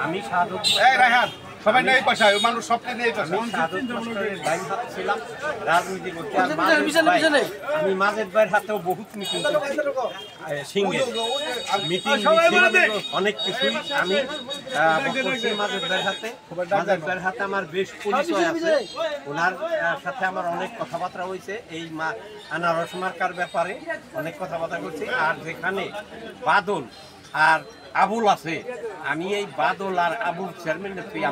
আমি সাধক সবাই নেই পয়সা মানুষ সবকে নিয়ে ছিলাম রাজনীতির মধ্যে। আমি মাজেদ ভাইয়ের হাতেও বহুত মিটিং করছি, মিটিং অনেক কিছুই আমি করছি মাজেদ ভাইয়ের হাতে। মাজেদ ভাইয়ের হাতে আমার বেশ পরিচয় আছে, ওনার সাথে আমার অনেক কথাবার্তা হয়েছে এই আনারস মার্কার ব্যাপারে অনেক কথাবার্তা করছি। আর যেখানে বাদল আর আবুল আছে, আমি এই বাদল আর আবুল চেয়ারম্যানের তুই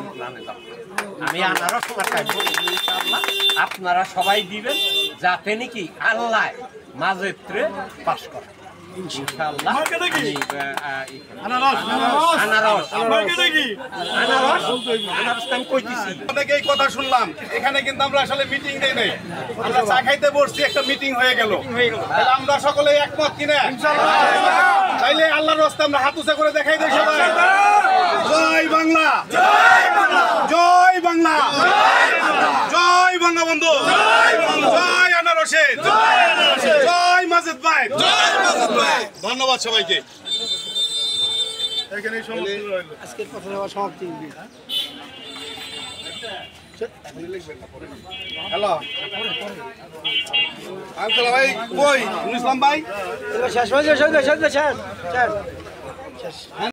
আমি আনারস মার্কায় ইনশাআল্লাহ আপনারা সবাই দিবেন, যাতে নাকি আল্লাহ মাজেদরে পাস করে ইনশাআল্লাহ। অনেকেই কথা শুনলাম, এখানে কিন্তু আমরা আসলে মিটিং দেই নাই, আমরা চা খাইতে বসছি, একটা মিটিং হয়ে গেল। আমরা সকলে একমত কিনা? তাইলে আল্লাহর রাস্তায় আমরা হাত উঁচা করে দেখাই দিই সবাই। জয় বাংলা, জয় বাংলা, জয় বঙ্গবন্ধু, জয় আনারসের, জয় মাজেদ ভাই। ধন্যবাদ সবাইকে। আজকের কথা সমাপ্তি। হ্যালো আঙ্কেল ভাই কই? ইসলাম ভাই শেষ হয়ে যায়, শেষ